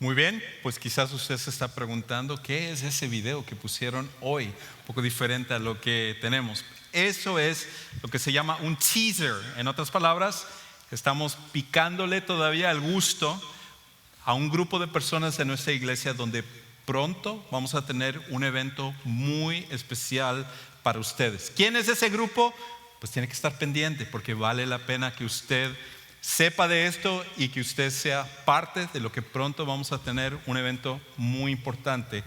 Muy bien, pues quizás usted se está preguntando qué es ese video que pusieron hoy, un poco diferente a lo que tenemos. Eso es lo que se llama un teaser. En otras palabras, estamos picándole todavía al gusto a un grupo de personas de nuestra iglesia donde pronto vamos a tener un evento muy especial para ustedes. ¿Quién es ese grupo? Pues tiene que estar pendiente porque vale la pena que usted sepa de esto y que usted sea parte de lo que pronto vamos a tener, un evento muy importante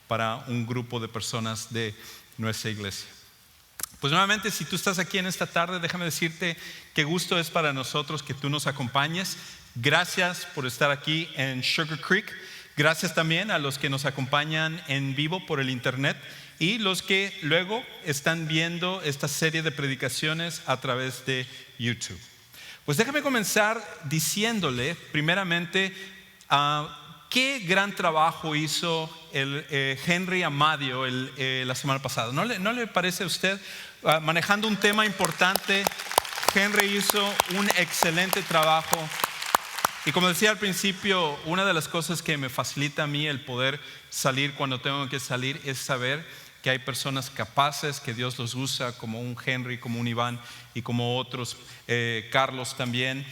para un grupo de personas de nuestra iglesia. Pues nuevamente, si tú estás aquí en esta tarde, déjame decirte qué gusto es para nosotros que tú nos acompañes. Gracias por estar aquí en Sugar Creek. Gracias también a los que nos acompañan en vivo por el internet y los que luego están viendo esta serie de predicaciones a través de YouTube. Pues déjame comenzar diciéndole primeramente qué gran trabajo hizo el Henry Amadio la semana pasada. ¿No le parece a usted? Manejando un tema importante, Henry hizo un excelente trabajo. Y como decía al principio, una de las cosas que me facilita a mí el poder salir cuando tengo que salir es saber que hay personas capaces, que Dios los usa, como un Henry, como un Iván y como otros, Carlos también,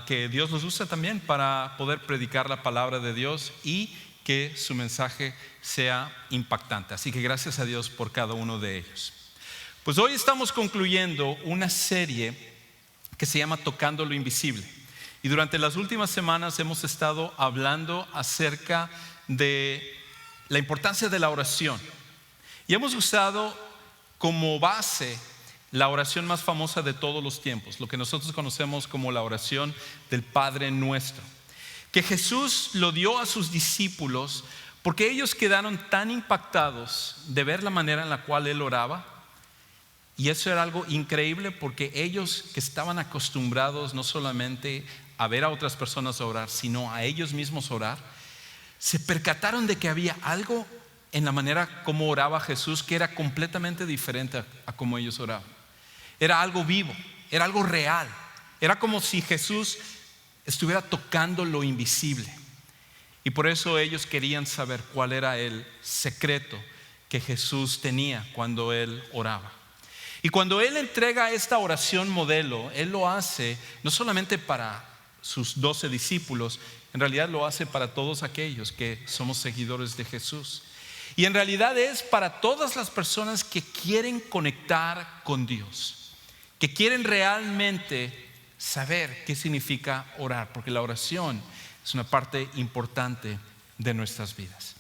que Dios los usa también para poder predicar la palabra de Dios y que su mensaje sea impactante. Así que gracias a Dios por cada uno de ellos. Pues hoy estamos concluyendo una serie que se llama Tocando lo Invisible. Y durante las últimas semanas hemos estado hablando acerca de la importancia de la oración. Y hemos usado como base la oración más famosa de todos los tiempos, lo que nosotros conocemos como la oración del Padre Nuestro, que Jesús lo dio a sus discípulos porque ellos quedaron tan impactados de ver la manera en la cual Él oraba. Y eso era algo increíble porque ellos que estaban acostumbrados no solamente a ver a otras personas orar, sino a ellos mismos orar, se percataron de que había algo en la manera como oraba Jesús que era completamente diferente a como ellos oraban. Era algo vivo, era algo real. Era como si Jesús estuviera tocando lo invisible. Y por eso ellos querían saber cuál era el secreto que Jesús tenía cuando Él oraba. Y cuando Él entrega esta oración modelo, Él lo hace no solamente para sus 12 discípulos, en realidad lo hace para todos aquellos que somos seguidores de Jesús. Y en realidad es para todas las personas que quieren conectar con Dios, que quieren realmente saber qué significa orar, porque la oración es una parte importante de nuestras vidas.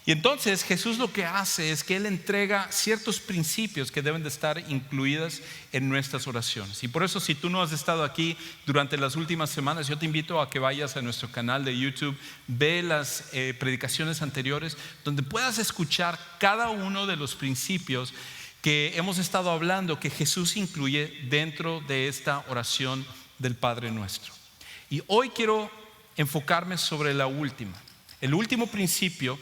Y entonces Jesús lo que hace es que Él entrega ciertos principios que deben de estar incluidos en nuestras oraciones. Y por eso, si tú no has estado aquí durante las últimas semanas, yo te invito a que vayas a nuestro canal de YouTube, ve las predicaciones anteriores, donde puedas escuchar cada uno de los principios que hemos estado hablando, que Jesús incluye dentro de esta oración del Padre Nuestro. Y hoy quiero enfocarme sobre el último principio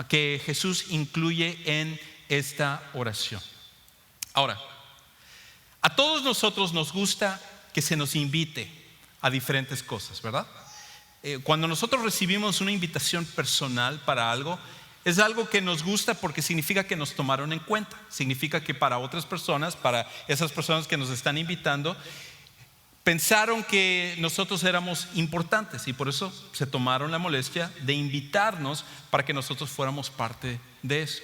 que Jesús incluye en esta oración. Ahora, a todos nosotros nos gusta que se nos invite a diferentes cosas, ¿verdad? Cuando nosotros recibimos una invitación personal para algo, es algo que nos gusta porque significa que nos tomaron en cuenta. Significa que para otras personas, para esas personas que nos están invitando, pensaron que nosotros éramos importantes y por eso se tomaron la molestia de invitarnos para que nosotros fuéramos parte de eso.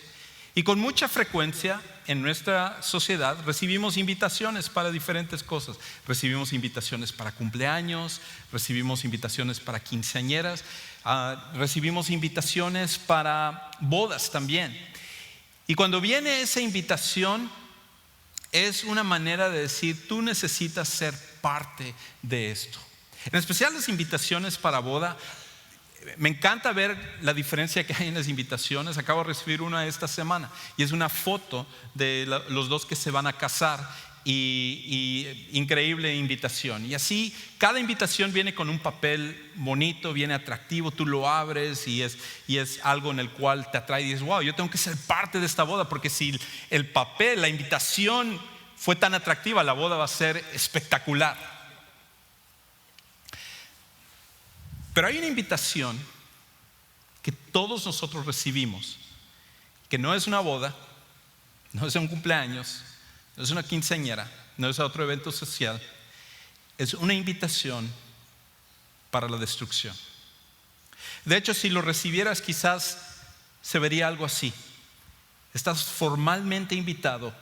Y con mucha frecuencia en nuestra sociedad recibimos invitaciones para diferentes cosas. Recibimos invitaciones para cumpleaños, recibimos invitaciones para quinceañeras, recibimos invitaciones para bodas también. Y cuando viene esa invitación, es una manera de decir, tú necesitas ser parte de esto. En especial las invitaciones para boda. Me encanta ver la diferencia que hay en las invitaciones. Acabo de recibir una esta semana y es una foto de los dos que se van a casar y increíble invitación. Y así cada invitación viene con un papel bonito, viene atractivo, tú lo abres y es algo en el cual te atrae y dices, wow, yo tengo que ser parte de esta boda, porque si el papel, la invitación fue tan atractiva, la boda va a ser espectacular. Pero hay una invitación que todos nosotros recibimos, que no es una boda, no es un cumpleaños, no es una quinceañera, no es otro evento social, es una invitación para la destrucción. De hecho, si lo recibieras, quizás se vería algo así: estás formalmente invitado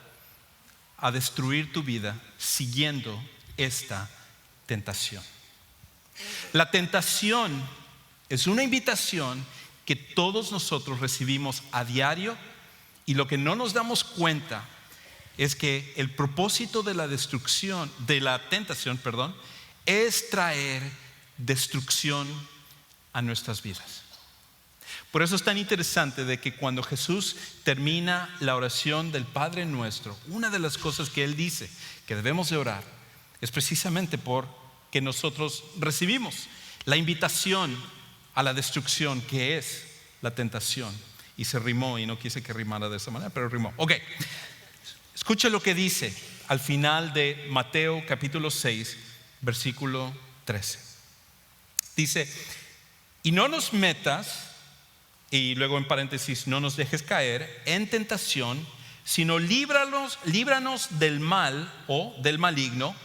a destruir tu vida siguiendo esta tentación. La tentación es una invitación que todos nosotros recibimos a diario, y lo que no nos damos cuenta es que el propósito de la tentación, es traer destrucción a nuestras vidas. Por eso es tan interesante de que cuando Jesús termina la oración del Padre Nuestro, una de las cosas que Él dice que debemos de orar es precisamente por que nosotros recibimos la invitación a la destrucción, que es la tentación. Y se rimó, y no quise que rimara de esa manera, pero rimó. Ok, escuche lo que dice al final de Mateo capítulo 6, versículo 13. Dice: y no nos metas, y luego en paréntesis, no nos dejes caer en tentación, sino líbranos del mal o del maligno,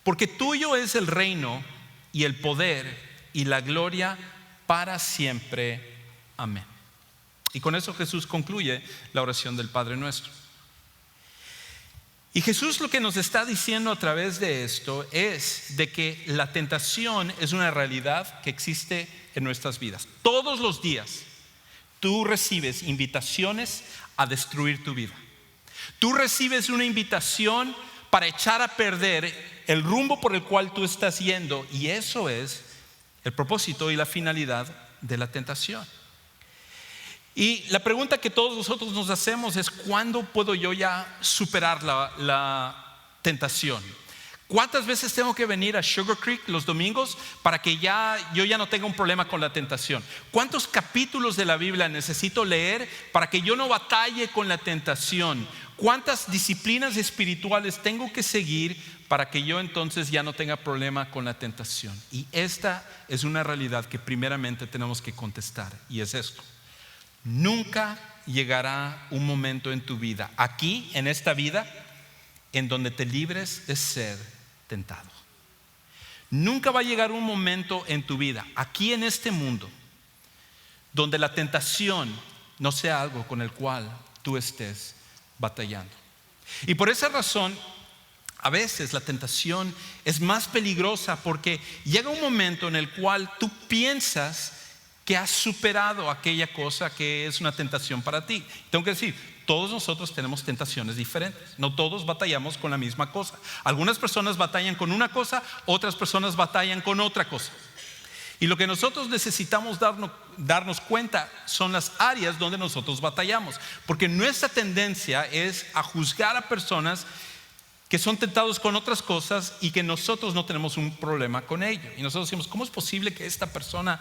porque tuyo es el reino y el poder y la gloria para siempre. Amén. Y con eso Jesús concluye la oración del Padre Nuestro. Y Jesús lo que nos está diciendo a través de esto es de que la tentación es una realidad que existe en nuestras vidas. Todos los días tú recibes invitaciones a destruir tu vida. Tú recibes una invitación para echar a perder el rumbo por el cual tú estás yendo, y eso es el propósito y la finalidad de la tentación. Y la pregunta que todos nosotros nos hacemos es: ¿cuándo puedo yo ya superar la tentación? ¿Cuántas veces tengo que venir a Sugar Creek los domingos para que yo ya no tenga un problema con la tentación? ¿Cuántos capítulos de la Biblia necesito leer para que yo no batalle con la tentación? ¿Cuántas disciplinas espirituales tengo que seguir para que yo entonces ya no tenga problema con la tentación? Y esta es una realidad que primeramente tenemos que contestar, y es esto: nunca llegará un momento en tu vida, aquí en esta vida, en donde te libres de ser tentado. Nunca va a llegar un momento en tu vida, aquí en este mundo, donde la tentación no sea algo con el cual tú estés batallando. Y por esa razón, a veces la tentación es más peligrosa, porque llega un momento en el cual tú piensas que has superado aquella cosa que es una tentación para ti. Tengo que decir, todos nosotros tenemos tentaciones diferentes. No todos batallamos con la misma cosa. Algunas personas batallan con una cosa, otras personas batallan con otra cosa. Y lo que nosotros necesitamos darnos cuenta son las áreas donde nosotros batallamos, porque nuestra tendencia es a juzgar a personas que son tentados con otras cosas y que nosotros no tenemos un problema con ello. Y nosotros decimos: ¿cómo es posible que esta persona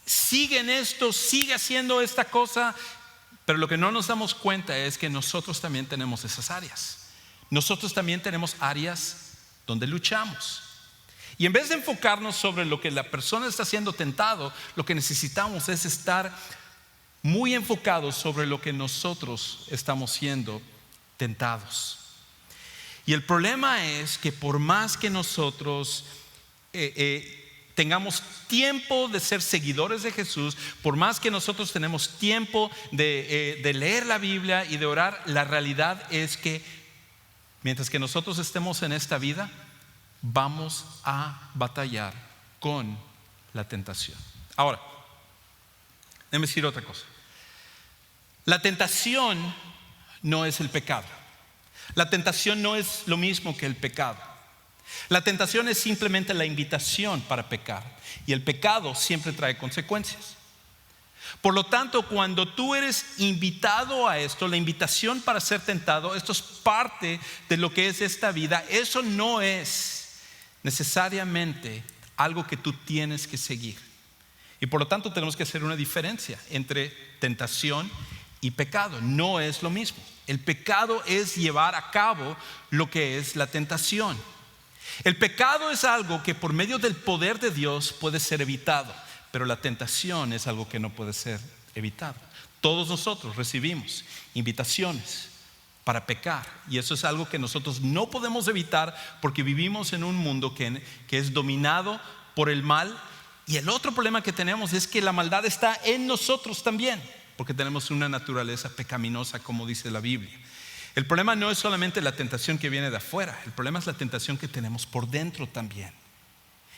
sigue en esto, sigue haciendo esta cosa? Pero lo que no nos damos cuenta es que nosotros también tenemos esas áreas. Nosotros también tenemos áreas donde luchamos. Y en vez de enfocarnos sobre lo que la persona está siendo tentado, lo que necesitamos es estar muy enfocados sobre lo que nosotros estamos siendo tentados. Y el problema es que por más que nosotros tengamos tiempo de ser seguidores de Jesús, por más que nosotros tenemos tiempo de leer la Biblia y de orar, la realidad es que mientras que nosotros estemos en esta vida, vamos a batallar con la tentación. Ahora, déjame decir otra cosa. La tentación no es el pecado. La tentación no es lo mismo que el pecado. La tentación es simplemente la invitación para pecar, y el pecado siempre trae consecuencias. Por lo tanto, cuando tú eres invitado a esto, la invitación para ser tentado, esto es parte de lo que es esta vida. Eso no es necesariamente algo que tú tienes que seguir. Y por lo tanto tenemos que hacer una diferencia entre tentación y pecado. No es lo mismo. El pecado es llevar a cabo lo que es la tentación. El pecado es algo que por medio del poder de Dios puede ser evitado, pero la tentación es algo que no puede ser evitado. Todos nosotros recibimos invitaciones para pecar, y eso es algo que nosotros no podemos evitar porque vivimos en un mundo que es dominado por el mal. Y el otro problema que tenemos es que la maldad está en nosotros también, porque tenemos una naturaleza pecaminosa, como dice la Biblia. El problema no es solamente la tentación que viene de afuera, el problema es la tentación que tenemos por dentro también.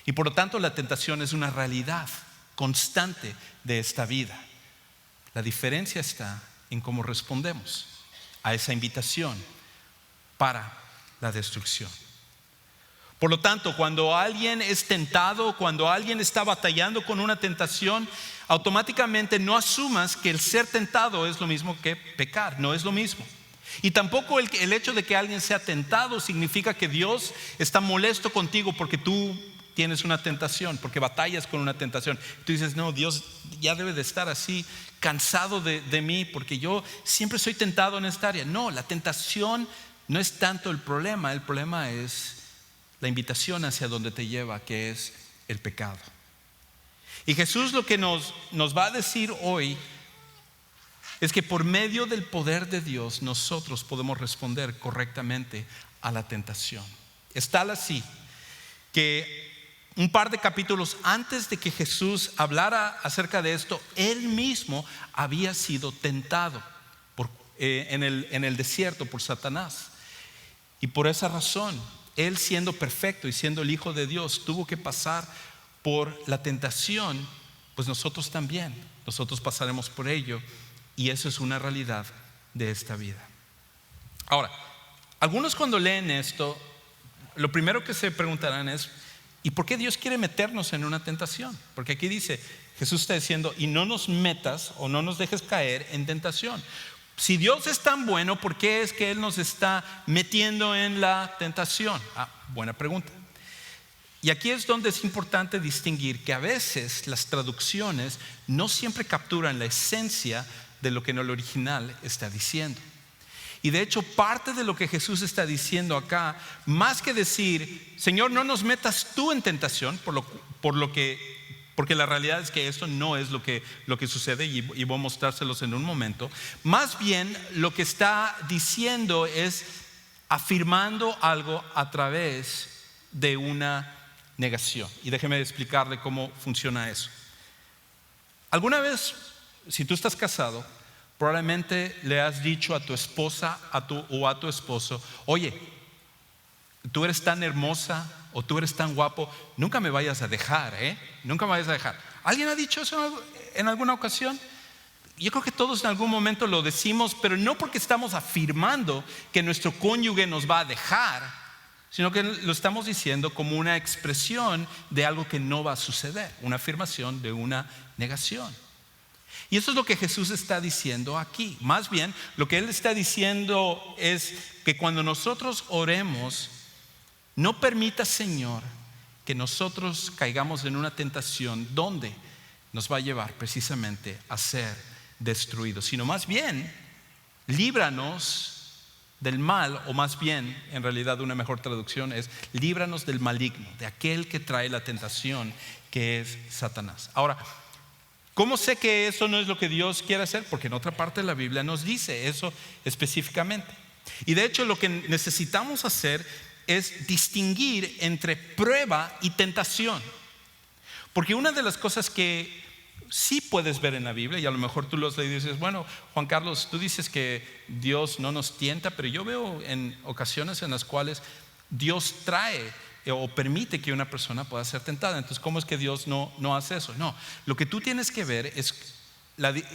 Y por lo tanto la tentación es una realidad constante de esta vida. La diferencia está en cómo respondemos a esa invitación para la destrucción. Por lo tanto, cuando alguien es tentado, cuando alguien está batallando con una tentación, automáticamente no asumas que el ser tentado es lo mismo que pecar, no es lo mismo. Y tampoco el hecho de que alguien sea tentado significa que Dios está molesto contigo porque tú tienes una tentación, porque batallas con una tentación. Tú dices, no, Dios ya debe de estar así cansado de mí porque yo siempre soy tentado en esta área. No, la tentación no es tanto el problema es la invitación hacia donde te lleva, que es el pecado. Y Jesús lo que nos va a decir hoy es que por medio del poder de Dios nosotros podemos responder correctamente a la tentación. Es tal así que un par de capítulos antes de que Jesús hablara acerca de esto, Él mismo había sido tentado en el desierto por Satanás. Y por esa razón, Él, siendo perfecto y siendo el Hijo de Dios, tuvo que pasar por la tentación. Pues nosotros también, nosotros pasaremos por ello. Y eso es una realidad de esta vida. Ahora, algunos cuando leen esto, lo primero que se preguntarán es, ¿y por qué Dios quiere meternos en una tentación? Porque aquí dice, Jesús está diciendo, y no nos metas o no nos dejes caer en tentación. Si Dios es tan bueno, ¿por qué es que Él nos está metiendo en la tentación? Buena pregunta. Y aquí es donde es importante distinguir que a veces las traducciones no siempre capturan la esencia de lo que en el original está diciendo. Y de hecho parte de lo que Jesús está diciendo acá, más que decir, Señor, no nos metas tú en tentación, porque la realidad es que esto no es lo que sucede, y voy a mostrárselos en un momento. Más bien lo que está diciendo es afirmando algo a través de una negación. Y déjeme explicarle cómo funciona eso. ¿Alguna vez, si tú estás casado, probablemente le has dicho a tu esposa o a tu esposo, oye, tú eres tan hermosa o tú eres tan guapo, nunca me vayas a dejar, nunca me vayas a dejar? ¿Alguien ha dicho eso en alguna ocasión? Yo creo que todos en algún momento lo decimos, pero no porque estamos afirmando que nuestro cónyuge nos va a dejar, sino que lo estamos diciendo como una expresión de algo que no va a suceder, una afirmación de una negación. Y eso es lo que Jesús está diciendo aquí. Más bien, lo que Él está diciendo es que cuando nosotros oremos, no permita, Señor, que nosotros caigamos en una tentación donde nos va a llevar precisamente a ser destruidos, sino más bien, líbranos del mal, o más bien, en realidad una mejor traducción es, líbranos del maligno, de aquel que trae la tentación, que es Satanás. Ahora, ¿cómo sé que eso no es lo que Dios quiere hacer? Porque en otra parte de la Biblia nos dice eso específicamente. Y de hecho lo que necesitamos hacer es distinguir entre prueba y tentación. Porque una de las cosas que sí puedes ver en la Biblia, y a lo mejor tú los lees y dices, bueno, Juan Carlos, tú dices que Dios no nos tienta, pero yo veo en ocasiones en las cuales Dios trae o permite que una persona pueda ser tentada. Entonces, ¿cómo es que Dios no hace eso? No, lo que tú tienes que ver es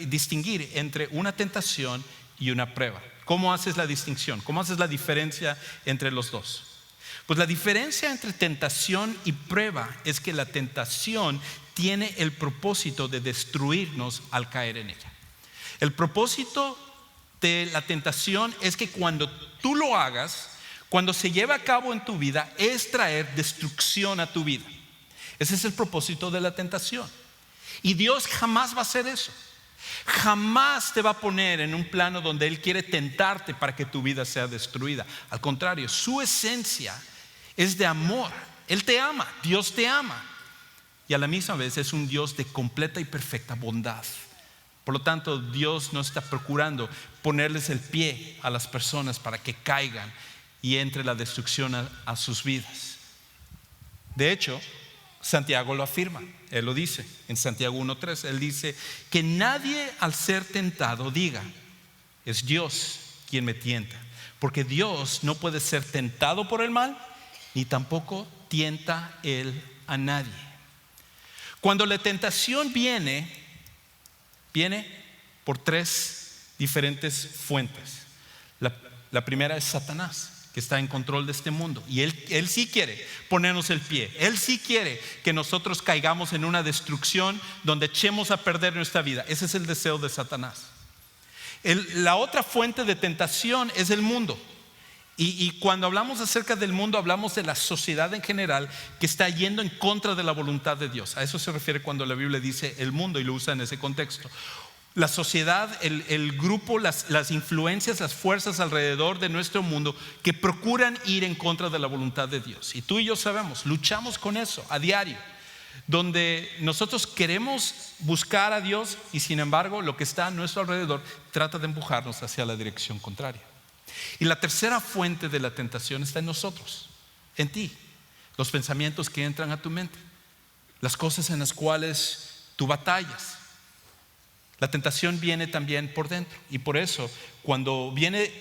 distinguir entre una tentación y una prueba. ¿Cómo haces la distinción? ¿Cómo haces la diferencia entre los dos? Pues la diferencia entre tentación y prueba es que la tentación tiene el propósito de destruirnos al caer en ella. El propósito de la tentación es que cuando tú lo hagas, cuando se lleva a cabo en tu vida, es traer destrucción a tu vida. Ese es el propósito de la tentación. Y Dios jamás va a hacer eso. Jamás te va a poner en un plano donde Él quiere tentarte para que tu vida sea destruida. Al contrario, su esencia es de amor. Él te ama, Dios te ama. y a la misma vez es un Dios de completa y perfecta bondad. Por lo tanto, Dios no está procurando ponerles el pie a las personas para que caigan y entre la destrucción a sus vidas. De hecho, Santiago lo afirma, él lo dice en Santiago 1:3, él dice que nadie al ser tentado diga, es Dios quien me tienta, porque Dios no puede ser tentado por el mal, ni tampoco tienta él a nadie. Cuando la tentación viene por tres diferentes fuentes. La primera es Satanás, que está en control de este mundo, y él sí quiere ponernos el pie. Él sí quiere que nosotros caigamos en una destrucción donde echemos a perder nuestra vida. Ese es el deseo de Satanás. La otra fuente de tentación es el mundo. Y cuando hablamos acerca del mundo, hablamos de la sociedad en general que está yendo en contra de la voluntad de Dios. A eso se refiere cuando la Biblia dice el mundo, y lo usa en ese contexto. La sociedad, el grupo, las influencias, las fuerzas alrededor de nuestro mundo que procuran ir en contra de la voluntad de Dios. Y tú y yo sabemos, luchamos con eso a diario, donde nosotros queremos buscar a Dios y sin embargo lo que está a nuestro alrededor trata de empujarnos hacia la dirección contraria. Y la tercera fuente de la tentación está en nosotros, en ti. Los pensamientos que entran a tu mente, las cosas en las cuales tú batallas. La tentación viene también por dentro, y por eso cuando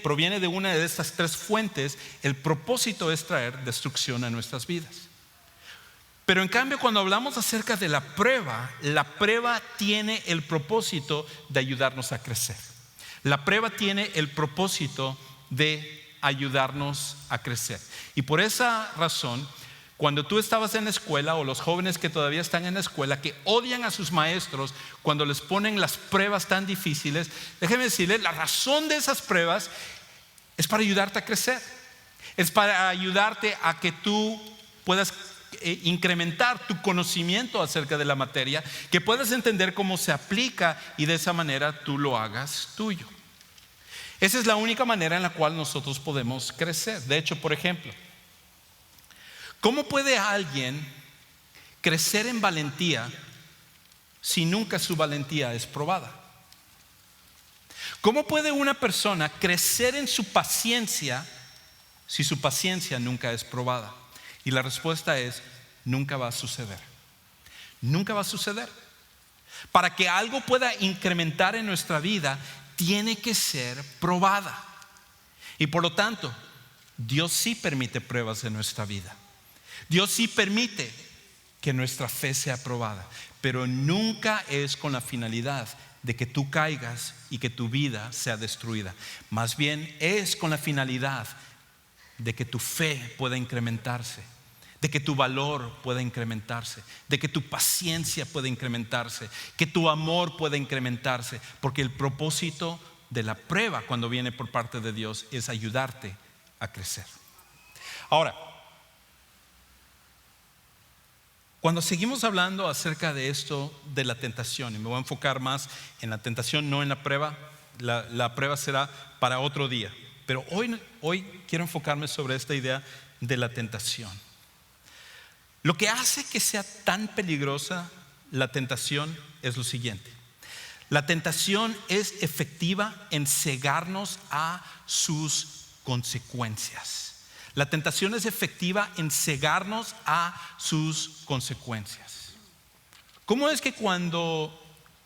proviene de una de estas tres fuentes, el propósito es traer destrucción a nuestras vidas. Pero en cambio, cuando hablamos acerca de la prueba tiene el propósito de ayudarnos a crecer. La prueba tiene el propósito de ayudarnos a crecer. Y por esa razón, cuando tú estabas en la escuela, o los jóvenes que todavía están en la escuela, que odian a sus maestros cuando les ponen las pruebas tan difíciles, déjenme decirles, la razón de esas pruebas es para ayudarte a crecer. Es para ayudarte a que tú puedas incrementar tu conocimiento acerca de la materia, que puedas entender cómo se aplica y de esa manera tú lo hagas tuyo. Esa es la única manera en la cual nosotros podemos crecer. De hecho, por ejemplo, ¿cómo puede alguien crecer en valentía si nunca su valentía es probada? ¿Cómo puede una persona crecer en su paciencia si su paciencia nunca es probada? Y la respuesta es, nunca va a suceder. Nunca va a suceder. Para que algo pueda incrementar en nuestra vida, tiene que ser probada. Y por lo tanto, Dios sí permite pruebas en nuestra vida. Dios sí permite que nuestra fe sea probada, pero nunca es con la finalidad de que tú caigas y que tu vida sea destruida. Más bien es con la finalidad de que tu fe pueda incrementarse, de que tu valor pueda incrementarse, de que tu paciencia pueda incrementarse, que tu amor pueda incrementarse, porque el propósito de la prueba cuando viene por parte de Dios es ayudarte a crecer. Ahora, cuando seguimos hablando acerca de esto de la tentación, y me voy a enfocar más en la tentación, no en la prueba, la prueba será para otro día, pero hoy quiero enfocarme sobre esta idea de la tentación. Lo que hace que sea tan peligrosa la tentación es lo siguiente: la tentación es efectiva en cegarnos a sus consecuencias. La tentación es efectiva en cegarnos a sus consecuencias. ¿Cómo es que cuando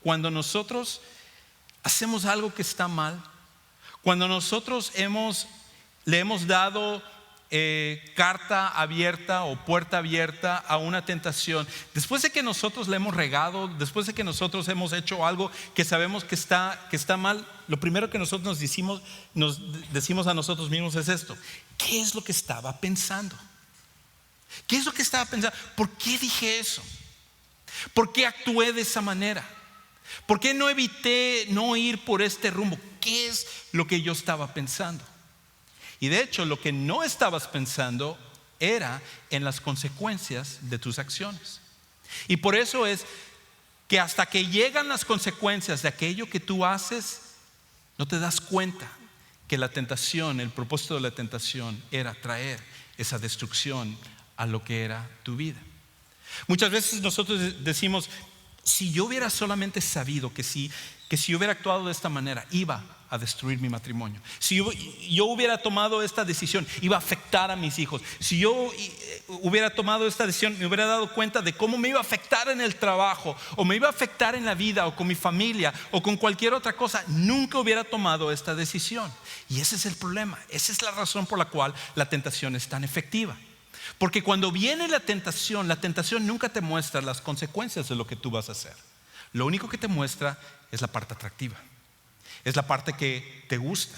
nosotros hacemos algo que está mal, cuando nosotros le hemos dado carta abierta o puerta abierta a una tentación, después de que nosotros le hemos regado, después de que nosotros hemos hecho algo que sabemos que está mal, lo primero que nosotros nos decimos a nosotros mismos es esto: ¿qué es lo que estaba pensando? ¿Qué es lo que estaba pensando? ¿Por qué dije eso? ¿Por qué actué de esa manera? ¿Por qué no evité no ir por este rumbo? ¿Qué es lo que yo estaba pensando? Y de hecho, lo que no estabas pensando era en las consecuencias de tus acciones. Y por eso es que hasta que llegan las consecuencias de aquello que tú haces, no te das cuenta que la tentación, el propósito de la tentación era traer esa destrucción a lo que era tu vida. Muchas veces nosotros decimos, si yo hubiera solamente sabido que si yo hubiera actuado de esta manera, iba a destruir mi matrimonio. Si yo hubiera tomado esta decisión, iba a afectar a mis hijos. Si yo hubiera tomado esta decisión, me hubiera dado cuenta de cómo me iba a afectar en el trabajo, o me iba a afectar en la vida, o con mi familia, o con cualquier otra cosa. Nunca hubiera tomado esta decisión. Y ese es el problema. Esa es la razón por la cual la tentación es tan efectiva. Porque cuando viene la tentación nunca te muestra las consecuencias de lo que tú vas a hacer. Lo único que te muestra es la parte atractiva, es la parte que te gusta.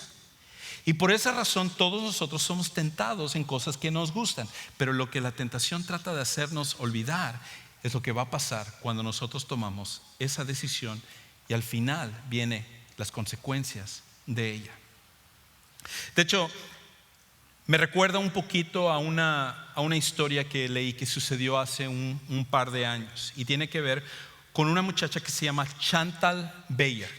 Y por esa razón todos nosotros somos tentados en cosas que nos gustan. Pero lo que la tentación trata de hacernos olvidar es lo que va a pasar cuando nosotros tomamos esa decisión y al final vienen las consecuencias de ella. De hecho, me recuerda un poquito a una historia que leí que sucedió hace un par de años, y tiene que ver con una muchacha que se llama Chantal Beyer.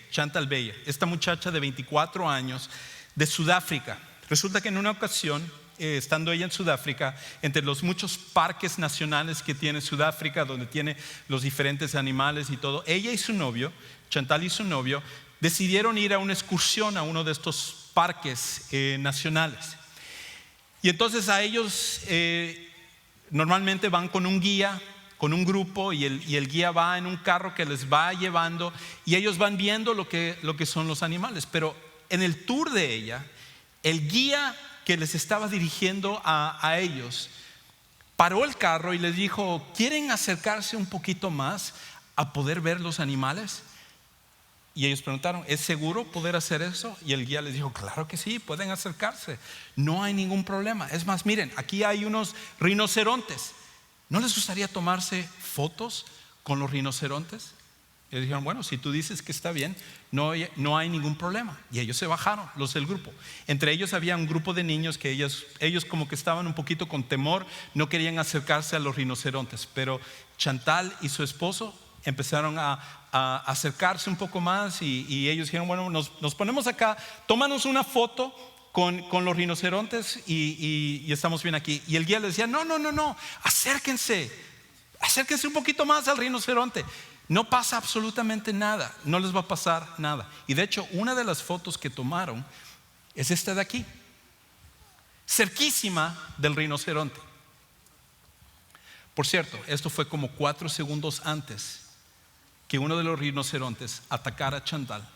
Esta muchacha de 24 años de Sudáfrica. Resulta que en una ocasión, estando ella en Sudáfrica, entre los muchos parques nacionales que tiene Sudáfrica, donde tiene los diferentes animales y todo, ella y su novio, Chantal y su novio, decidieron ir a una excursión a uno de estos parques nacionales. Y entonces a ellos normalmente van con un guía, con un grupo, y el guía va en un carro que les va llevando, y ellos van viendo lo que son los animales. Pero en el tour de ella, el guía que les estaba dirigiendo a ellos paró el carro y les dijo: ¿quieren acercarse un poquito más a poder ver los animales? Y ellos preguntaron: ¿es seguro poder hacer eso? Y el guía les dijo: claro que sí, pueden acercarse, no hay ningún problema. Es más, miren, aquí hay unos rinocerontes, ¿no les gustaría tomarse fotos con los rinocerontes? Y ellos dijeron: bueno, si tú dices que está bien, no hay ningún problema. Y ellos se bajaron, los del grupo. Entre ellos había un grupo de niños que ellos como que estaban un poquito con temor, no querían acercarse a los rinocerontes. Pero Chantal y su esposo empezaron a acercarse un poco más, y ellos dijeron: bueno, nos ponemos acá, tómanos una foto con los rinocerontes y estamos bien aquí. Y el guía les decía: no, acérquense un poquito más al rinoceronte, no pasa absolutamente nada, no les va a pasar nada. Y de hecho, una de las fotos que tomaron es esta de aquí, cerquísima del rinoceronte. Por cierto, esto fue como 4 segundos antes que uno de los rinocerontes atacara a Chantal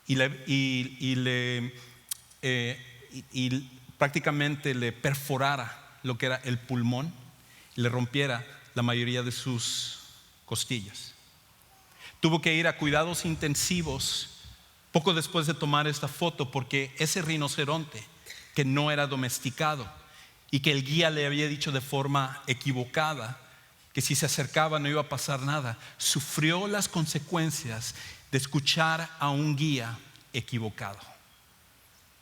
y prácticamente le perforara lo que era el pulmón y le rompiera la mayoría de sus costillas. Tuvo que ir a cuidados intensivos poco después de tomar esta foto, porque ese rinoceronte, que no era domesticado y que el guía le había dicho de forma equivocada que si se acercaba no iba a pasar nada, sufrió las consecuencias de escuchar a un guía equivocado.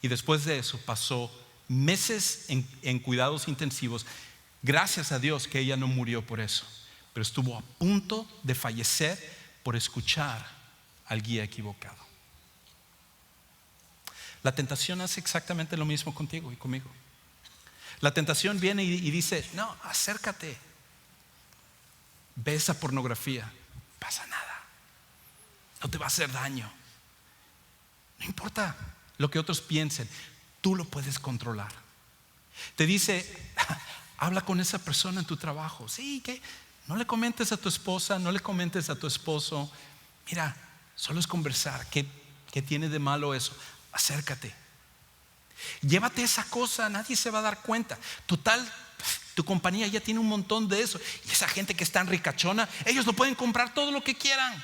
Y después de eso pasó meses en cuidados intensivos. Gracias a Dios que ella no murió por eso, pero estuvo a punto de fallecer por escuchar al guía equivocado. La tentación hace exactamente lo mismo contigo y conmigo. La tentación viene y dice: no, acércate, ve esa pornografía, no pasa nada, no te va a hacer daño, no importa lo que otros piensen, tú lo puedes controlar. Te dice: habla con esa persona en tu trabajo, sí, que no le comentes a tu esposa, no le comentes a tu esposo, mira, solo es conversar, ¿qué tiene de malo eso? Acércate, llévate esa cosa, nadie se va a dar cuenta, total, tu compañía ya tiene un montón de eso, y esa gente que es tan ricachona, ellos lo pueden comprar todo lo que quieran,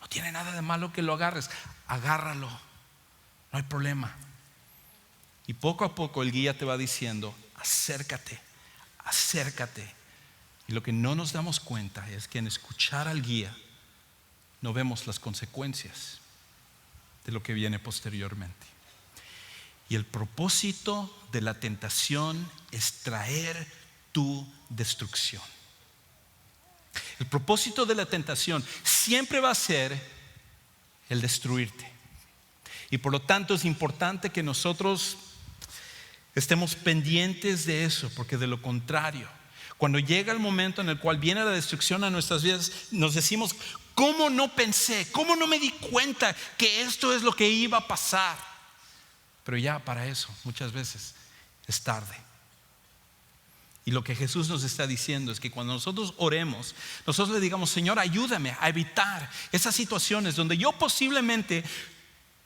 no tiene nada de malo que lo agarres, agárralo, no hay problema. Y poco a poco el guía te va diciendo: acércate. Y lo que no nos damos cuenta es que en escuchar al guía no vemos las consecuencias de lo que viene posteriormente. Y el propósito de la tentación es traer tu destrucción. El propósito de la tentación siempre va a ser el destruirte. Y por lo tanto es importante que nosotros estemos pendientes de eso, porque de lo contrario Cuando llega el momento en el cual viene la destrucción a nuestras vidas, nos decimos, ¿cómo no pensé? ¿Cómo no me di cuenta que esto es lo que iba a pasar? Pero ya para eso muchas veces es tarde. Y lo que Jesús nos está diciendo es que cuando nosotros oremos, nosotros le digamos, Señor, ayúdame a evitar esas situaciones donde yo posiblemente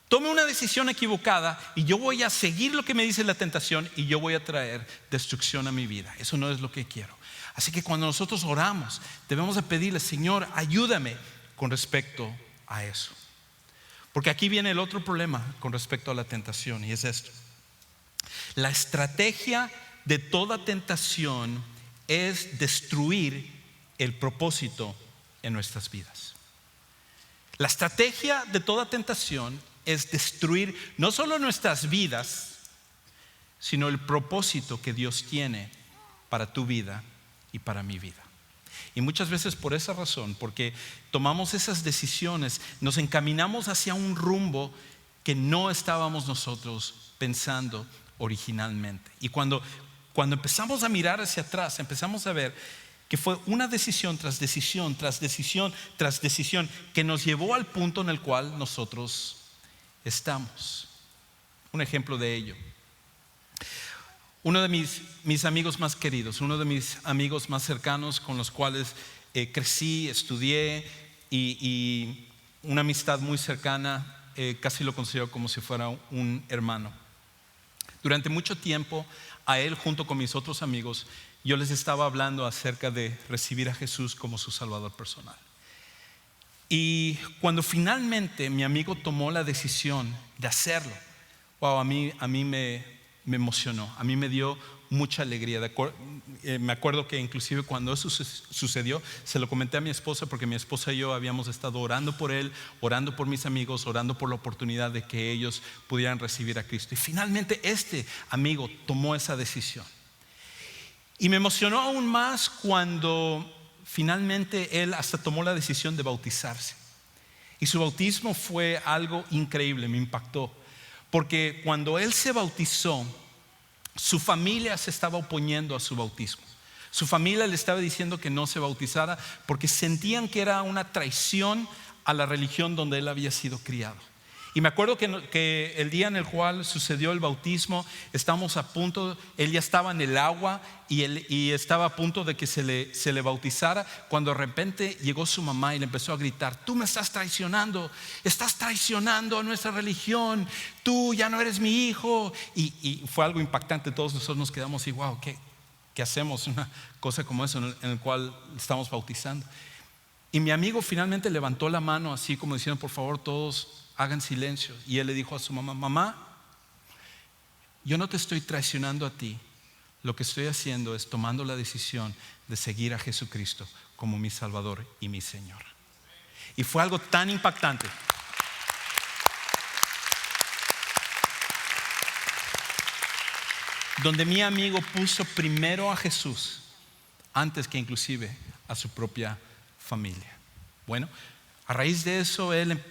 tome una decisión equivocada y yo voy a seguir lo que me dice la tentación y yo voy a traer destrucción a mi vida. Eso no es lo que quiero. Así que cuando nosotros oramos, debemos de pedirle, Señor, ayúdame con respecto a eso. Porque aquí viene el otro problema con respecto a la tentación, y es esto. La estrategia de toda tentación es destruir el propósito en nuestras vidas. La estrategia de toda tentación es destruir no solo nuestras vidas, sino el propósito que Dios tiene para tu vida y para mi vida. Y muchas veces por esa razón, porque tomamos esas decisiones, nos encaminamos hacia un rumbo que no estábamos nosotros pensando originalmente. Y cuando empezamos a mirar hacia atrás, empezamos a ver que fue una decisión tras decisión, tras decisión, tras decisión, que nos llevó al punto en el cual nosotros estamos. Un ejemplo de ello: uno de mis amigos más queridos, uno de mis amigos más cercanos, con los cuales crecí, estudié y una amistad muy cercana, casi lo considero como si fuera un hermano. Durante mucho tiempo, a él junto con mis otros amigos, yo les estaba hablando acerca de recibir a Jesús como su Salvador personal. Y cuando finalmente mi amigo tomó la decisión de hacerlo, wow, a mí me emocionó, a mí me dio mucha alegría. Me acuerdo que inclusive cuando eso sucedió, se lo comenté a mi esposa, porque mi esposa y yo habíamos estado orando por él, orando por mis amigos, orando por la oportunidad de que ellos pudieran recibir a Cristo. Y finalmente este amigo tomó esa decisión. Y me emocionó aún más cuando finalmente él hasta tomó la decisión de bautizarse. Y su bautismo fue algo increíble, me impactó. Porque cuando él se bautizó, su familia se estaba oponiendo a su bautismo. Su familia le estaba diciendo que no se bautizara porque sentían que era una traición a la religión donde él había sido criado. Y me acuerdo que el día en el cual sucedió el bautismo, estábamos a punto, él ya estaba en el agua y estaba a punto de que se le bautizara, cuando de repente llegó su mamá y le empezó a gritar: tú me estás traicionando a nuestra religión, tú ya no eres mi hijo. Y fue algo impactante. Todos nosotros nos quedamos y wow, ¿qué hacemos? Una cosa como eso en el cual estamos bautizando. Y mi amigo finalmente levantó la mano así como diciendo: por favor, todos hagan silencio. Y él le dijo a su mamá: mamá, yo no te estoy traicionando a ti. Lo que estoy haciendo es tomando la decisión de seguir a Jesucristo como mi Salvador y mi Señor. Y fue algo tan impactante. Donde mi amigo puso primero a Jesús antes que inclusive a su propia familia. Bueno, a raíz de eso él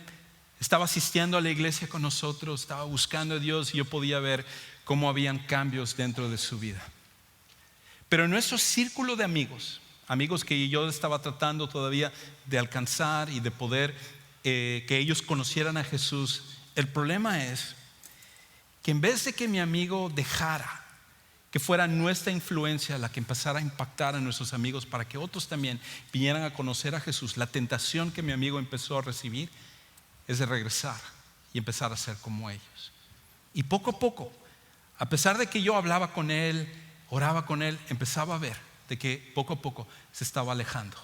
estaba asistiendo a la iglesia con nosotros, estaba buscando a Dios, y yo podía ver cómo habían cambios dentro de su vida. Pero en nuestro círculo de amigos que yo estaba tratando todavía de alcanzar y de poder que ellos conocieran a Jesús, el problema es que en vez de que mi amigo dejara que fuera nuestra influencia la que empezara a impactar a nuestros amigos para que otros también vinieran a conocer a Jesús, la tentación que mi amigo empezó a recibir es de regresar y empezar a ser como ellos. Y poco a poco, a pesar de que yo hablaba con él, oraba con él, empezaba a ver de que poco a poco se estaba alejando.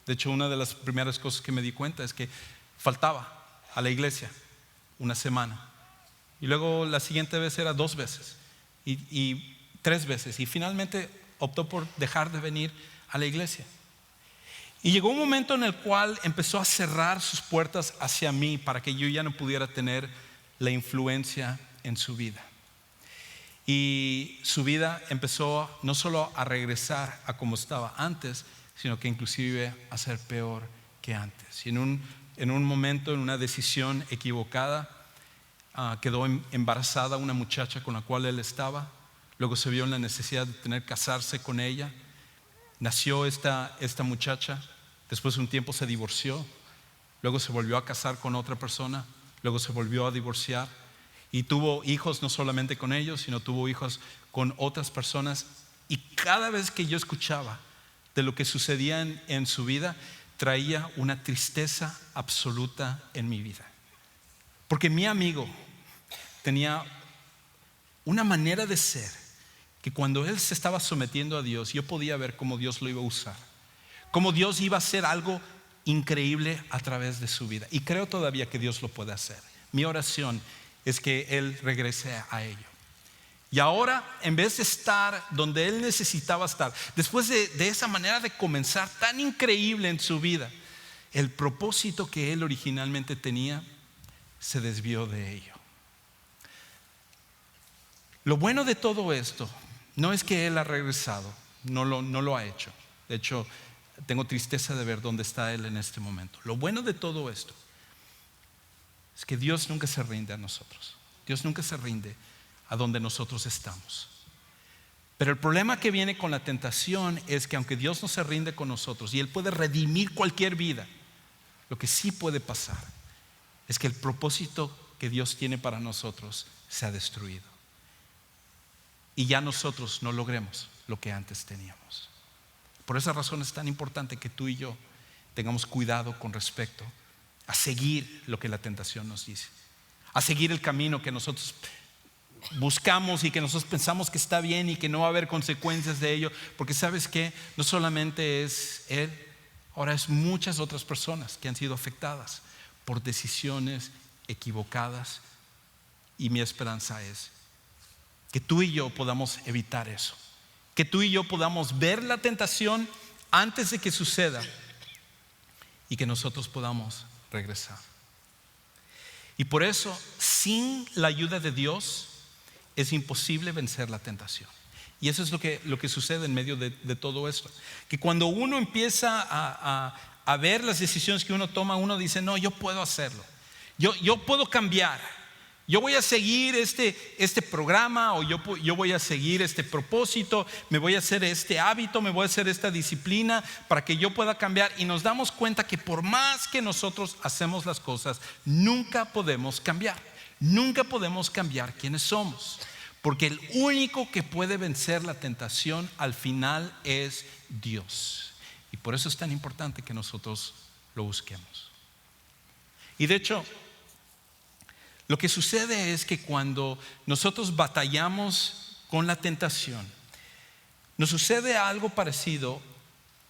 De hecho, una de las primeras cosas que me di cuenta es que faltaba a la iglesia una semana, y luego la siguiente vez era 2 veces y 3 veces, y finalmente optó por dejar de venir a la iglesia. Y llegó un momento en el cual empezó a cerrar sus puertas hacia mí para que yo ya no pudiera tener la influencia en su vida. Y su vida empezó no solo a regresar a como estaba antes, sino que inclusive a ser peor que antes. Y en un momento, en una decisión equivocada, quedó embarazada una muchacha con la cual él estaba. Luego se vio en la necesidad de tener que casarse con ella. Nació esta muchacha, después de un tiempo se divorció, luego se volvió a casar con otra persona, luego se volvió a divorciar y tuvo hijos no solamente con ellos, sino tuvo hijos con otras personas. Y cada vez que yo escuchaba de lo que sucedía en su vida, traía una tristeza absoluta en mi vida. Porque mi amigo tenía una manera de ser que cuando él se estaba sometiendo a Dios, yo podía ver cómo Dios lo iba a usar, cómo Dios iba a hacer algo increíble a través de su vida. Y creo todavía que Dios lo puede hacer. Mi oración es que él regrese a ello. Y ahora, en vez de estar donde él necesitaba estar, después de esa manera de comenzar tan increíble en su vida, el propósito que él originalmente tenía se desvió de ello. Lo bueno de todo esto no es que él ha regresado, no lo ha hecho. De hecho, tengo tristeza de ver dónde está él en este momento. Lo bueno de todo esto es que Dios nunca se rinde a nosotros. Dios nunca se rinde a donde nosotros estamos. Pero el problema que viene con la tentación es que aunque Dios no se rinde con nosotros y Él puede redimir cualquier vida, lo que sí puede pasar es que el propósito que Dios tiene para nosotros se ha destruido y ya nosotros no logremos lo que antes teníamos. Por esa razón es tan importante que tú y yo tengamos cuidado con respecto a seguir lo que la tentación nos dice, a seguir el camino que nosotros buscamos y que nosotros pensamos que está bien y que no va a haber consecuencias de ello, porque sabes que no solamente es él, ahora es muchas otras personas que han sido afectadas por decisiones equivocadas. Y mi esperanza es que tú y yo podamos evitar eso, que tú y yo podamos ver la tentación antes de que suceda y que nosotros podamos regresar. Y por eso, sin la ayuda de Dios, es imposible vencer la tentación. Y eso es lo que sucede en medio de todo esto. Que cuando uno empieza a ver las decisiones que uno toma, uno dice, no, yo puedo hacerlo. Yo puedo cambiar. Yo voy a seguir este programa, o yo voy a seguir este propósito, me voy a hacer este hábito, me voy a hacer esta disciplina para que yo pueda cambiar. Y nos damos cuenta que por más que nosotros hacemos las cosas, nunca podemos cambiar. Nunca podemos cambiar quiénes somos, porque el único que puede vencer la tentación al final es Dios. Y por eso es tan importante que nosotros lo busquemos. Y de hecho, lo que sucede es que cuando nosotros batallamos con la tentación, nos sucede algo parecido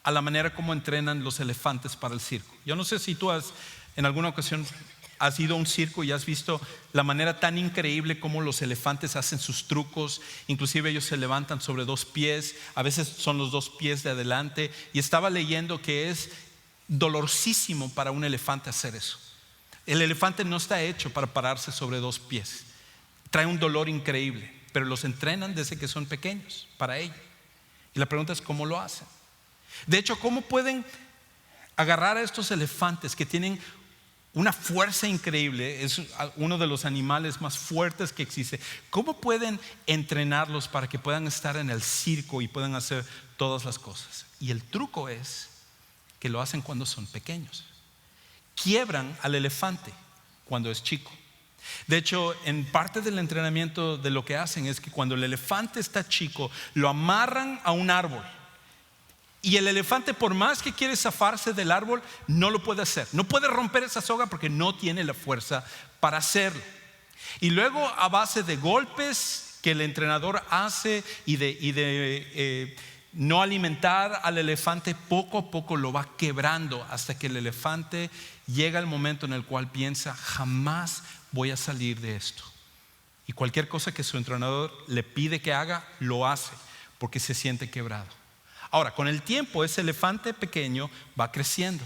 a la manera como entrenan los elefantes para el circo. Yo no sé si tú en alguna ocasión has ido a un circo y has visto la manera tan increíble como los elefantes hacen sus trucos. Inclusive ellos se levantan sobre dos pies, a veces son los dos pies de adelante. Y estaba leyendo que es dolorosísimo para un elefante hacer eso. El elefante no está hecho para pararse sobre dos pies, trae un dolor increíble, pero los entrenan desde que son pequeños para ello. Y la pregunta es, ¿cómo lo hacen? De hecho, ¿cómo pueden agarrar a estos elefantes que tienen una fuerza increíble? Es uno de los animales más fuertes que existe. ¿Cómo pueden entrenarlos para que puedan estar en el circo y puedan hacer todas las cosas? Y el truco es que lo hacen cuando son pequeños. Quiebran al elefante cuando es chico. De hecho, en parte del entrenamiento de lo que hacen es que cuando el elefante está chico, lo amarran a un árbol. Y el elefante, por más que quiere zafarse del árbol, no lo puede hacer. No puede romper esa soga porque no tiene la fuerza para hacerlo. Y luego, a base de golpes que el entrenador hace y de no alimentar al elefante, poco a poco lo va quebrando hasta que el elefante llega al momento en el cual piensa, jamás voy a salir de esto. Y cualquier cosa que su entrenador le pide que haga, lo hace porque se siente quebrado. Ahora, con el tiempo, ese elefante pequeño va creciendo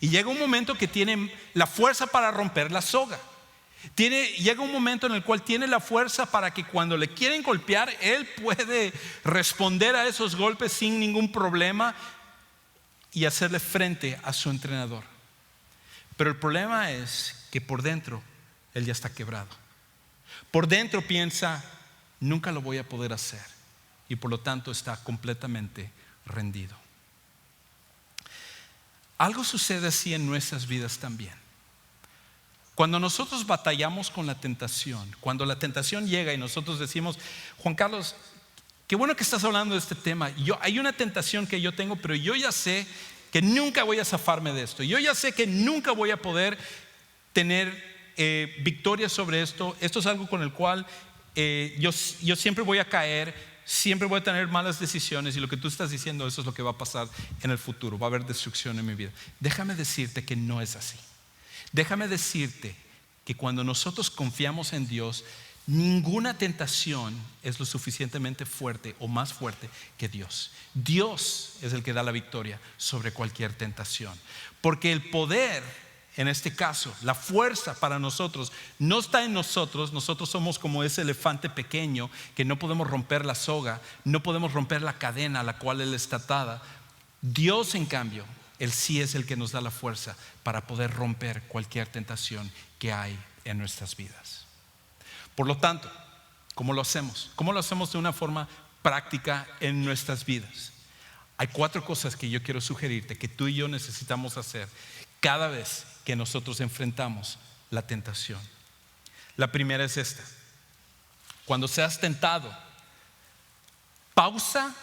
y llega un momento que tiene la fuerza para romper la soga. Llega un momento en el cual tiene la fuerza para que cuando le quieren golpear, él puede responder a esos golpes sin ningún problema y hacerle frente a su entrenador. Pero el problema es que por dentro él ya está quebrado. Por dentro piensa, nunca lo voy a poder hacer, y por lo tanto está completamente rendido. Algo sucede así en nuestras vidas también. Cuando nosotros batallamos con la tentación, cuando la tentación llega y nosotros decimos: Juan Carlos, qué bueno que estás hablando de este tema. Hay una tentación que yo tengo, pero yo ya sé que nunca voy a zafarme de esto. Yo ya sé que nunca voy a poder tener victoria sobre esto. Esto es algo con el cual yo siempre voy a caer, siempre voy a tener malas decisiones, y lo que tú estás diciendo, eso es lo que va a pasar en el futuro. Va a haber destrucción en mi vida. Déjame decirte que no es así. Déjame decirte que cuando nosotros confiamos en Dios, ninguna tentación es lo suficientemente fuerte o más fuerte que Dios. Dios es el que da la victoria sobre cualquier tentación, porque el poder, en este caso, la fuerza para nosotros no está en nosotros. Nosotros somos como ese elefante pequeño que no podemos romper la soga, no podemos romper la cadena a la cual él está atada. Dios, en cambio, Él sí es el que nos da la fuerza para poder romper cualquier tentación que hay en nuestras vidas. Por lo tanto, ¿cómo lo hacemos? ¿Cómo lo hacemos de una forma práctica en nuestras vidas? Hay 4 cosas que yo quiero sugerirte que tú y yo necesitamos hacer cada vez que nosotros enfrentamos la tentación. La primera es esta: cuando seas tentado, pausa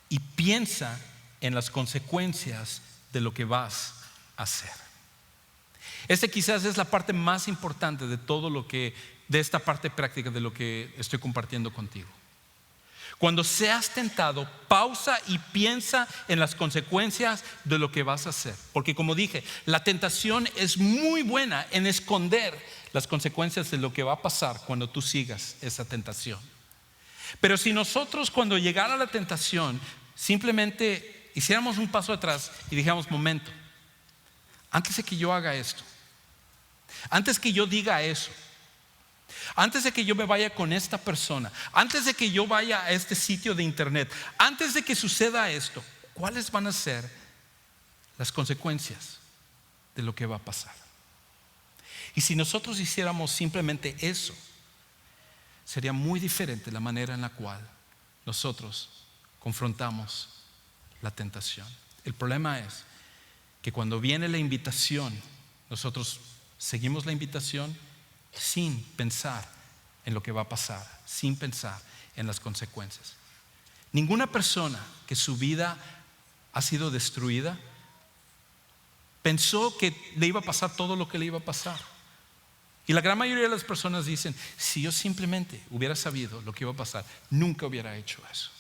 y piensa en las consecuencias de lo que vas a hacer. Quizás es la parte más importante de todo de esta parte práctica de lo que estoy compartiendo contigo. Cuando seas tentado, pausa y piensa en las consecuencias de lo que vas a hacer. Porque, como dije, la tentación es muy buena en esconder las consecuencias de lo que va a pasar cuando tú sigas esa tentación. Pero si nosotros, cuando llegara la tentación, simplemente hiciéramos un paso atrás y dijéramos: momento, antes de que yo haga esto, antes que yo diga eso, antes de que yo me vaya con esta persona, antes de que yo vaya a este sitio de internet, antes de que suceda esto, ¿cuáles van a ser las consecuencias de lo que va a pasar? Y si nosotros hiciéramos simplemente eso, sería muy diferente la manera en la cual nosotros confrontamos la tentación. El problema es que cuando viene la invitación, nosotros seguimos la invitación sin pensar en lo que va a pasar, sin pensar en las consecuencias. Ninguna persona que su vida ha sido destruida pensó que le iba a pasar todo lo que le iba a pasar. Y la gran mayoría de las personas dicen: si yo simplemente hubiera sabido lo que iba a pasar, nunca hubiera hecho eso.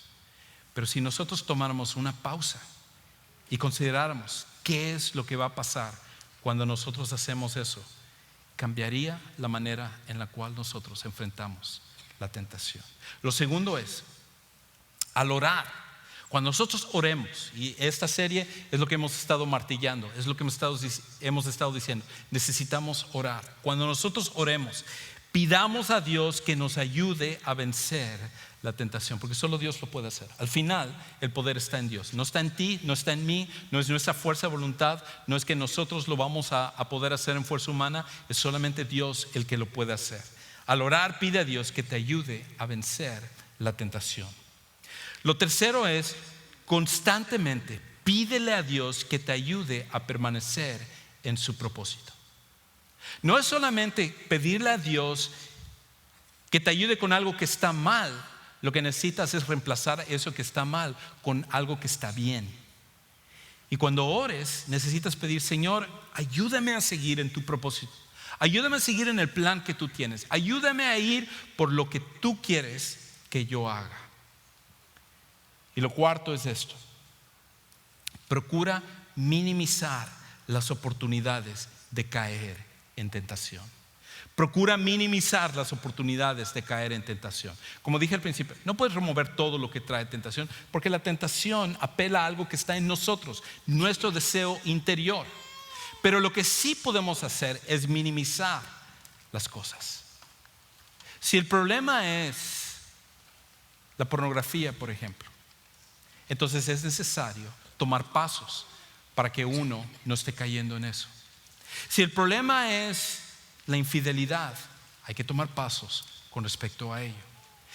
Pero si nosotros tomáramos una pausa y consideráramos qué es lo que va a pasar cuando nosotros hacemos eso, cambiaría la manera en la cual nosotros enfrentamos la tentación. Lo segundo es, al orar, cuando nosotros oremos, y esta serie es lo que hemos estado martillando, es lo que hemos estado diciendo, necesitamos orar. Cuando nosotros oremos, pidamos a Dios que nos ayude a vencer la tentación, porque solo Dios lo puede hacer. Al final, el poder está en Dios. No está en ti, no está en mí, no es nuestra fuerza de voluntad, no es que nosotros lo vamos a poder hacer en fuerza humana, es solamente Dios el que lo puede hacer. Al orar, pide a Dios que te ayude a vencer la tentación. Lo tercero es, constantemente pídele a Dios que te ayude a permanecer en su propósito. No es solamente pedirle a Dios que te ayude con algo que está mal. Lo que necesitas es reemplazar eso que está mal con algo que está bien. Y cuando ores, necesitas pedir: Señor, ayúdame a seguir en tu propósito. Ayúdame a seguir en el plan que tú tienes. Ayúdame a ir por lo que tú quieres que yo haga. Y lo cuarto es esto: procura minimizar las oportunidades de caer en tentación. Procura minimizar las oportunidades de caer en tentación. Como dije al principio, no puedes remover todo lo que trae tentación, porque la tentación apela a algo que está en nosotros, nuestro deseo interior. Pero lo que sí podemos hacer es minimizar las cosas. Si el problema es la pornografía, por ejemplo, entonces es necesario tomar pasos para que uno no esté cayendo en eso. Si el problema es la infidelidad, hay que tomar pasos con respecto a ello.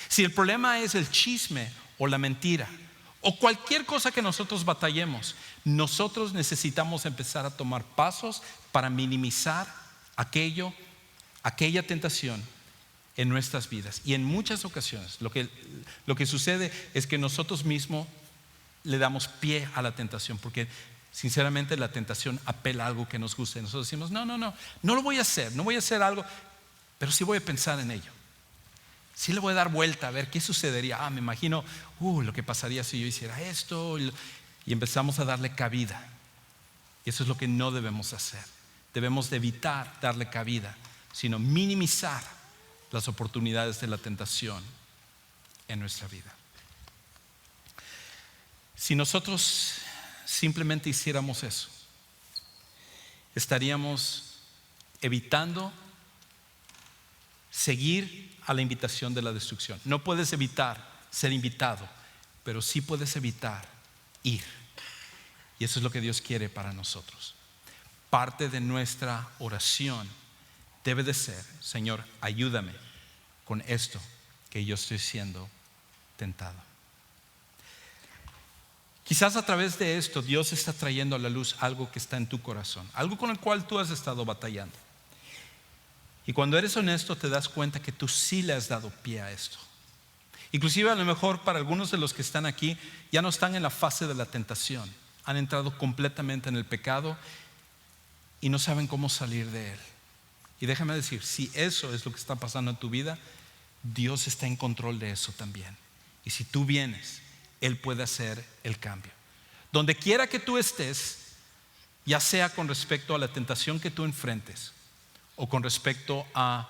Si el problema es el chisme o la mentira o cualquier cosa que nosotros batallemos, nosotros necesitamos empezar a tomar pasos para minimizar aquella tentación en nuestras vidas. Y en muchas ocasiones lo que sucede es que nosotros mismos le damos pie a la tentación, porque sinceramente la tentación apela a algo que nos guste. Nosotros decimos, no lo voy a hacer, no voy a hacer algo, pero sí voy a pensar en ello. Sí le voy a dar vuelta a ver qué sucedería. Me imagino lo que pasaría si yo hiciera esto. Y empezamos a darle cabida. Y eso es lo que no debemos hacer. Debemos de evitar darle cabida, sino minimizar las oportunidades de la tentación en nuestra vida. Si nosotros simplemente hiciéramos eso, estaríamos evitando seguir a la invitación de la destrucción. No puedes evitar ser invitado, pero sí puedes evitar ir. Y eso es lo que Dios quiere para nosotros. Parte de nuestra oración debe de ser: Señor, ayúdame con esto que yo estoy siendo tentado. Quizás a través de esto Dios está trayendo a la luz algo que está en tu corazón, algo con el cual tú has estado batallando. Y cuando eres honesto te das cuenta que tú sí le has dado pie a esto. Inclusive a lo mejor para algunos de los que están aquí ya no están en la fase de la tentación, han entrado completamente en el pecado y no saben cómo salir de él. Y déjame decir, si eso es lo que está pasando en tu vida, Dios está en control de eso también. Y si tú vienes, Él puede hacer el cambio. Donde quiera que tú estés, ya sea con respecto a la tentación que tú enfrentes o con respecto a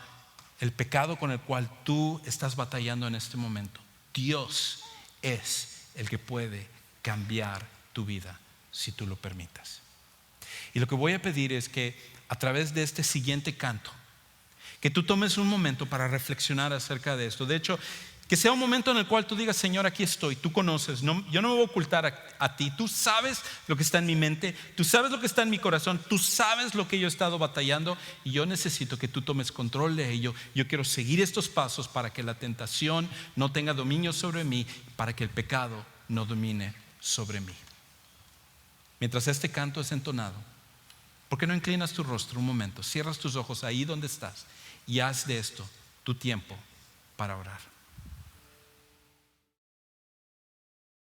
el pecado con el cual tú estás batallando en este momento, Dios es el que puede cambiar tu vida si tú lo permitas. Y lo que voy a pedir es que a través de este siguiente canto, que tú tomes un momento para reflexionar acerca de esto. De hecho, que sea un momento en el cual tú digas: Señor, aquí estoy, tú conoces, yo no me voy a ocultar a ti. Tú sabes lo que está en mi mente, tú sabes lo que está en mi corazón, tú sabes lo que yo he estado batallando, y yo necesito que tú tomes control de ello. Yo quiero seguir estos pasos para que la tentación no tenga dominio sobre mí, para que el pecado no domine sobre mí. Mientras este canto es entonado, ¿por qué no inclinas tu rostro un momento? Cierras tus ojos ahí donde estás y haz de esto tu tiempo para orar.